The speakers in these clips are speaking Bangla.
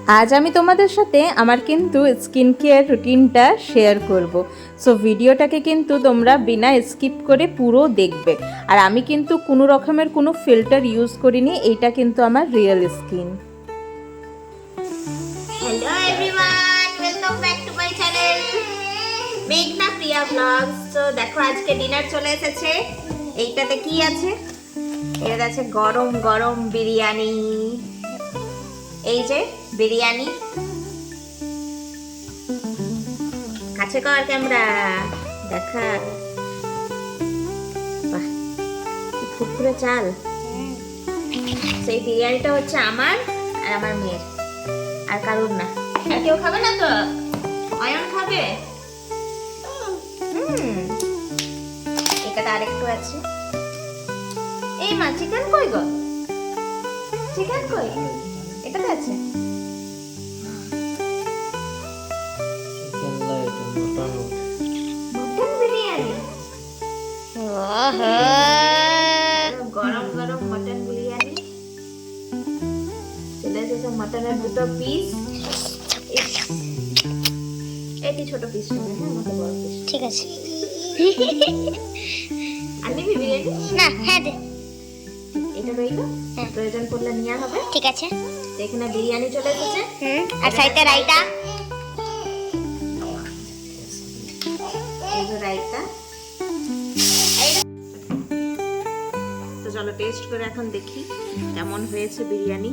আজ আমি তোমাদের সাথে আমার কিন্তু স্কিন কেয়ার রুটিনটা শেয়ার করব। সো ভিডিওটাকে কিন্তু তোমরা বিনা স্কিপ করে পুরো দেখবে। আর আমি কিন্তু কোনো রকমের কোনো ফিল্টার ইউজ করিনি, এইটা কিন্তু আমার real skin. Hello everyone, welcome back to my channel মেঘনা প্রিয়া ব্লগস। তো দেখো আজকে ডিনার চলে এসেছে। এইটাতে কি আছে? এর আছে গরম গরম বিরিয়ানি। এই যে বিরিয়ানি, কাছে কর ক্যামেরা, দেখা। বাহ, কি ফুরফুরে চাল। সেই বিরিয়ানিটা হচ্ছে আমার আর আমার মেয়ের, আর কারোর না। আর কেউ খাবে না তো? অয়ন খাবে। এটাতে আরেকটু আছে। এই মা, চিকেন কই গো? চিকেন কই? এটাতে আছে। মটন বিরিয়ানি। গরম গরম মটন বিরিয়ানি চলে এসেছে। মটনের দুটো পিস। এটি ছোট পিস নেবে, হ্যাঁ আমাকে বড় পিস। ঠিক আছে। আর নিবি বিরিয়ানি? না, হ্যাঁ দে। এটা রইলো, প্রয়োজন পড়লে নেওয়া হবে। ঠিক আছে। এখানে বিরিয়ানি চলে এসেছে। আর সাইডে রাইতা। এই যে রাইতা। তো চলো টেস্ট করে এখন দেখি কেমন হয়েছে বিরিয়ানি।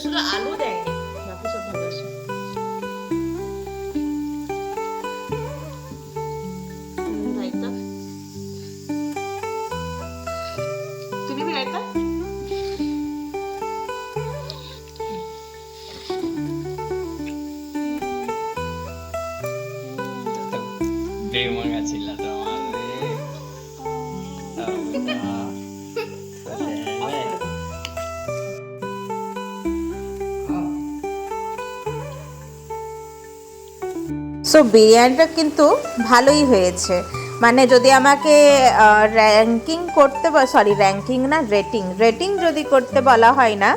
শুধু আলু দেয়নি, বাকি সব ভালো আছে। রাইতা, তুই নিবি রাইতা? বেমাঙ্গা ছিল তো আমাদের। সো বিরিয়ানিটা কিন্তু ভালোই হয়েছে। মানে যদি আমাকে র্যাঙ্কিং করতে, র্যাঙ্কিং না, রেটিং যদি করতে বলা হয় না,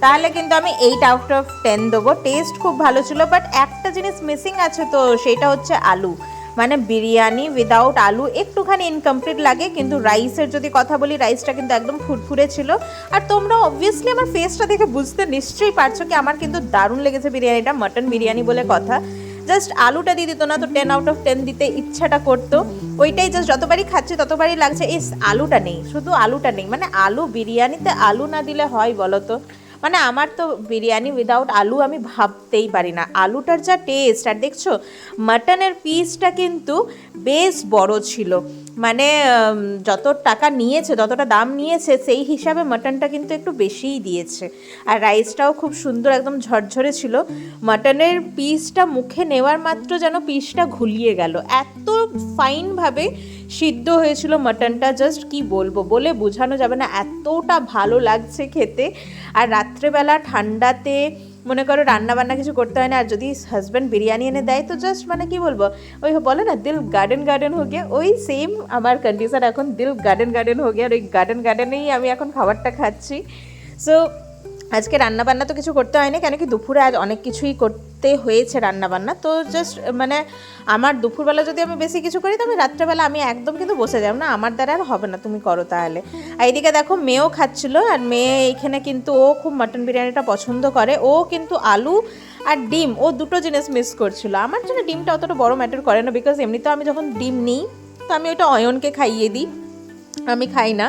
তাহলে কিন্তু আমি 8/10 দেবো। টেস্ট খুব ভালো ছিল, বাট একটা জিনিস মিসিং আছে, তো সেটা হচ্ছে আলু। মানে বিরিয়ানি উইদাউট আলু একটুখানি ইনকমপ্লিট লাগে। কিন্তু রাইসের যদি কথা বলি, রাইসটা কিন্তু একদম ফুরফুরে ছিল। আর তোমরা অবভিয়াসলি আমার ফেসটা দেখে বুঝতে নিশ্চয়ই পারছো কি আমার কিন্তু দারুণ লেগেছে বিরিয়ানিটা। মটন বিরিয়ানি বলে কথা, জাস্ট আলুটা দিয়ে দিত না তো 10/10 দিতে ইচ্ছাটা করতো। ওইটাই জাস্ট যতবারই খাচ্ছি ততবারই লাগছে ইস আলুটা নেই, শুধু আলুটা নেই। মানে আলু, বিরিয়ানিতে আলু না দিলে হয় বলো তো? মানে আমার তো বিরিয়ানি উইদাউট আলু আমি ভাবতেই পারি না। আলুটার যা টেস্ট, আর দেখছো মাটনের পিসটা কিন্তু বেশ বড় ছিল। মানে যত টাকা নিয়েছে, যতটা দাম নিয়েছে, সেই হিসাবে মাটনটা কিন্তু একটু বেশিই দিয়েছে। আর রাইসটাও খুব সুন্দর, একদম ঝরঝরে ছিল। মাটনের পিসটা মুখে নেওয়ার মাত্র যেন পিসটা ঘুলিয়ে গেল, এত ফাইনভাবে সিদ্ধ হয়েছিল মাটনটা। জাস্ট কি বলবো, বলে বোঝানো যাবে না, এতটা ভালো লাগছে খেতে। আর রাত্রেবেলা ঠান্ডাতে মনে করো রান্নাবান্না কিছু করতে হয় না, আর যদি হাজব্যান্ড বিরিয়ানি এনে দেয় তো জাস্ট মানে কি বলবো, ওই বলে না দিল গার্ডেন গার্ডেন হয়ে গিয়ে, ওই সেম আমার কন্ডিশন এখন, দিল গার্ডেন গার্ডেন হয়ে গিয়ে। আর ওই গার্ডেন গার্ডেনেই আমি এখন খাবারটা খাচ্ছি। সো আজকে রান্নাবান্না তো কিছু করতে হয়নি, কেন কি দুপুরে আজ অনেক কিছুই করতে হয়েছে রান্নাবান্না। তো জাস্ট মানে আমার দুপুরবেলা যদি আমি বেশি কিছু করি, তো আমি রাত্রেবেলা আমি একদম কিন্তু বসে যাব না, আমার দ্বারা আর হবে না, তুমি করো তাহলে। আর এইদিকে দেখো মেয়েও খাচ্ছিলো, আর মেয়ে এইখানে কিন্তু ও খুব মাটন বিরিয়ানিটা পছন্দ করে। ও কিন্তু আলু আর ডিম, ও দুটো জিনিস মিস করছিল। আমার জন্য ডিমটা অতটা বড় ম্যাটার করে না, বিকজ এমনিতেও আমি যখন ডিম নিই তো আমি ওইটা অয়নকে খাইয়ে দিই, আমি খাই না।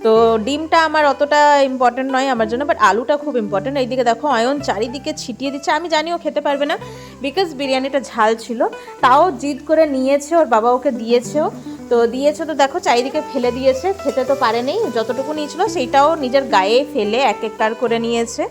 তো ডিমটা আমার অতটা ইম্পর্টেন্ট নয় আমার জন্য, বাট আলুটা খুব ইম্পর্টেন্ট। এইদিকে দেখো অয়ন চারিদিকে ছিটিয়ে দিচ্ছে। আমি জানি ও খেতে পারবে না, বিকজ বিরিয়ানিটা ঝাল ছিল, তাও জিদ করে নিয়েছে, ওর বাবা ওকে দিয়েছেও। তো দিয়েছে তো দেখো চারিদিকে ফেলে দিয়েছে, খেতে তো পারেনি। যতটুকু নিয়েছিল সেইটাও নিজের গায়ে ফেলে এক একটার করে নিয়েছে।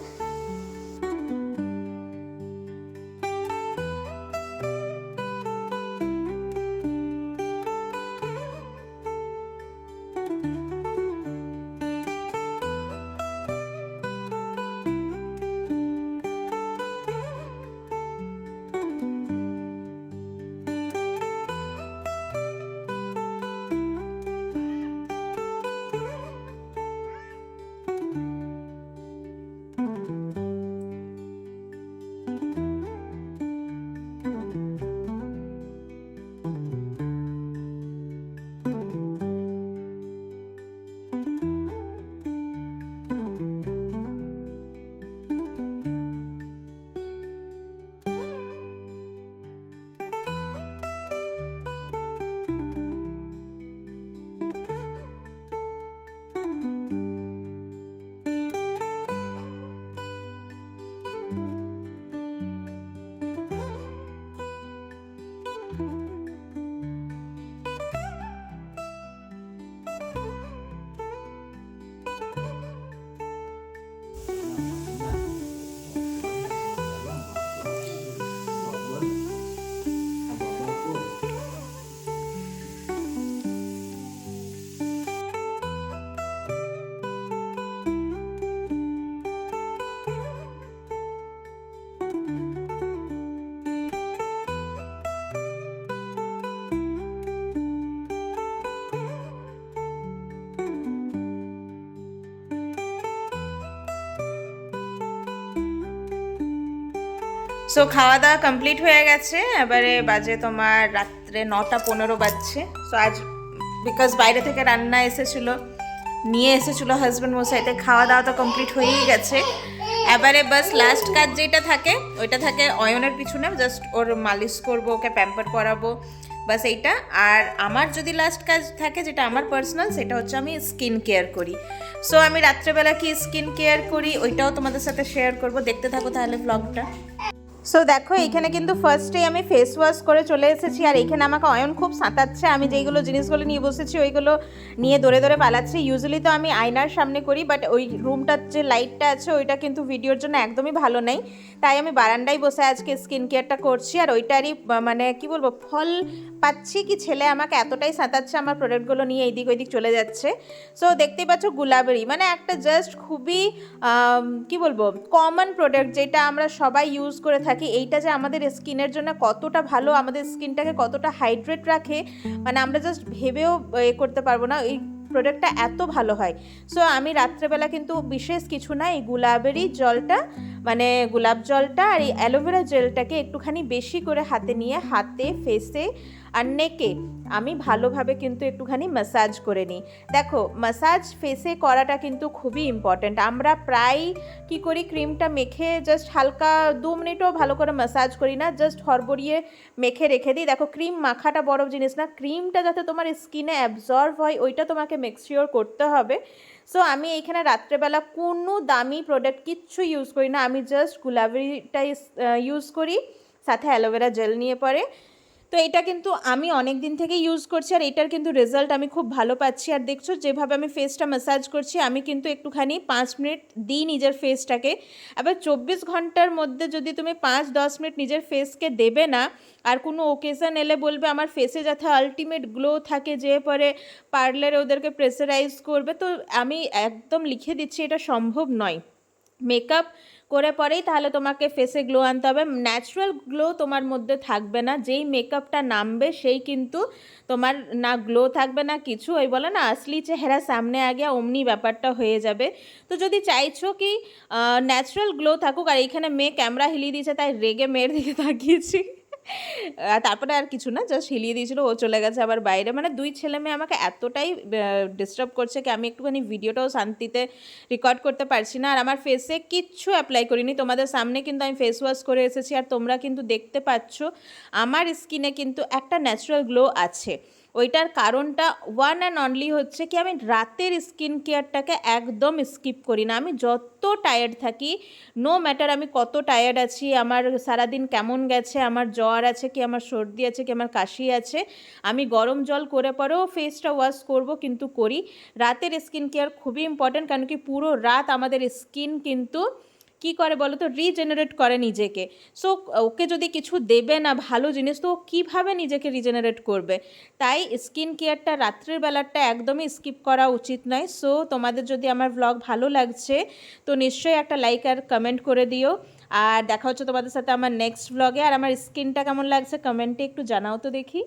সো খাওয়া দাওয়া কমপ্লিট হয়ে গেছে, এবারে বাজে তোমার রাত্রে 9:15 বাজছে। সো আজ বিকজ বাইরে থেকে রান্না নিয়ে এসেছিলো হাজব্যান্ড মশাইতে, খাওয়া দাওয়া তো কমপ্লিট হয়েই গেছে। এবারে বাস লাস্ট কাজ যেটা থাকে ওইটা থাকে অয়নের পিছনে, জাস্ট ওর মালিশ করবো, ওকে প্যাম্পার করাবো, বাস এইটা। আর আমার যদি লাস্ট কাজ থাকে যেটা আমার পার্সোনাল, সেটা হচ্ছে আমি স্কিন কেয়ার করি। সো আমি রাত্রেবেলা কি স্কিন কেয়ার করি ওইটাও তোমাদের সাথে শেয়ার করব, দেখতে থাকো তাহলে ব্লগটা। সো দেখো এইখানে কিন্তু ফার্স্টে আমি ফেস ওয়াশ করে চলে এসেছি, আর এইখানে আমাকে অয়ন খুব সাঁতাচ্ছে। আমি যেইগুলো জিনিসগুলো নিয়ে বসেছি ওইগুলো নিয়ে দৌড়ে দৌড়ে পালাচ্ছি। ইউজুয়ালি তো আমি আয়নার সামনে করি, বাট ওই রুমটার যে লাইটটা আছে ওইটা কিন্তু ভিডিওর জন্য একদমই ভালো নেই, তাই আমি বারান্দায় বসে আজকে স্কিন কেয়ারটা করছি। আর ওইটারই মানে কি বলবো, ফল পাচ্ছি কি ছেলে আমাকে এতটাই সাঁতাচ্ছে আমার প্রোডাক্টগুলো নিয়ে এইদিক ওইদিক চলে যাচ্ছে। সো দেখতেই পাচ্ছ গুলাবেরি, মানে একটা জাস্ট খুবই কি বলবো কমন প্রোডাক্ট যেটা আমরা সবাই ইউজ করে থাকি। এইটা যে আমাদের স্কিনের জন্য কতটা ভালো, আমাদের স্কিনটাকে কতটা হাইড্রেট রাখে, মানে আমরা জাস্ট ভেবেও করতে পারবো না এই প্রোডাক্টটা এত ভালো হয়। সো আমি রাত্রেবেলা কিন্তু বিশেষ কিছু না, এই গুলাবেরি জলটা মানে গোলাপ জলটা আর এই অ্যালোভেরা জেলটাকে একটুখানি বেশি করে হাতে নিয়ে হাতে, ফেসে আর নেকে আমি ভালোভাবে কিন্তু একটুখানি ম্যাসাজ করে নিই। দেখো ম্যাসাজ ফেসে করাটা কিন্তু খুবই ইম্পর্ট্যান্ট। আমরা প্রায় কি করি, ক্রিমটা মেখে জাস্ট হালকা 2 মিনিটও ভালো করে ম্যাসাজ করি না, জাস্ট হড়বড়িয়ে মেখে রেখে দিই। দেখো ক্রিম মাখাটা বড় জিনিস না, ক্রিমটা যাতে তোমার স্কিনে অ্যাবজর্ব হয় ওইটা তোমাকে মেক শিওর করতে হবে। সো আমি এইখানে রাত্রেবেলা কোনো দামি প্রোডাক্ট কিচ্ছু ইউজ করি না, আমি জাস্ট গুলাবেরিটাই ইউজ করি, সাথে অ্যালোভেরা জেল নিয়ে পরে। তো এটা কিন্তু আমি অনেক দিন থেকে ইউজ করছি, আর এটার কিন্তু রেজাল্ট আমি খুব ভালো পাচ্ছি। আর দেখছো যেভাবে আমি ফেসটা ম্যাসাজ করছি, আমি কিন্তু একটুখানি 5 মিনিট দিই নিজের ফেসটাকে। আবার 24 ঘন্টার মধ্যে যদি তুমি 5-10 মিনিট নিজের ফেসকে দেবে না, আর কোনো ওকেশন এলে বলবে আমার ফেসে যাতে আলটিমেট গ্লো থাকে, যে পরে পার্লারে ওদেরকে প্রেসারাইজ করবে, তো আমি একদম লিখে দিচ্ছি এটা সম্ভব নয়। মেকআপ করে পরেই তাহলে তোমাকে ফেসে গ্লো আনতে হবে, ন্যাচারাল গ্লো তোমার মধ্যে থাকবে না। যেই মেকআপটা নামবে সেই কিন্তু তোমার না গ্লো থাকবে না কিছু, ওই বলে না আসলি চেহারা সামনে আ গিয়া, অমনি ব্যাপারটা হয়ে যাবে। তো যদি চাইছো কি ন্যাচারাল গ্লো থাকুক, আর এইখানে মেয়ে ক্যামেরা হিলিয়ে দিয়েছে তাই রেগে মেয়ের দিকে তাকিয়েছি, তারপরে আর কিছু না, জাস্ট হিলিয়ে দিয়েছিল, ও চলে গেছে আবার বাইরে। মানে 2 ছেলে মেয়ে আমাকে এতটাই ডিস্টার্ব করছে কি আমি একটুখানি ভিডিওটাও শান্তিতে রেকর্ড করতে পারছি না। আর আমার ফেসে কিচ্ছু অ্যাপ্লাই করিনি, তোমাদের সামনে কিন্তু আমি ফেস ওয়াশ করে এসেছি, আর তোমরা কিন্তু দেখতে পাচ্ছ আমার স্কিনে কিন্তু একটা ন্যাচারাল গ্লো আছে। ওইটার কারণটা ওয়ান অ্যান্ড অনলি হচ্ছে কি আমি রাতের স্কিন কেয়ারটাকে একদম স্কিপ করি না। আমি যত টায়ার্ড থাকি, নো ম্যাটার আমি কত টায়ার্ড আছি, আমার সারাদিন কেমন গেছে, আমার জ্বর আছে কি, আমার সর্দি আছে কি, আমার কাশি আছে, আমি গরম জল করে পরেও ফেসটা ওয়াশ করব, কিন্তু করি। রাতের স্কিন কেয়ার খুবই ইম্পর্ট্যান্ট, কারণ কি পুরো রাত আমাদের স্কিন কিন্তু কি করে বলো তো, রিজেনারেট করে নিজেকে। সো ওকে যদি কিছু দেবে না ভালো জিনিস, তো ও কীভাবে নিজেকে রিজেনারেট করবে? তাই স্কিন কেয়ারটা রাত্রের বেলাটা একদমই স্কিপ করা উচিত নয়। সো তোমাদের যদি আমার ব্লগ ভালো লাগছে তো নিশ্চয়ই একটা লাইক আর কমেন্ট করে দিও, আর দেখা হচ্ছে তোমাদের সাথে আমার নেক্সট ব্লগে। আর আমার স্কিনটা কেমন লাগছে কমেন্টে একটু জানাও তো দেখি।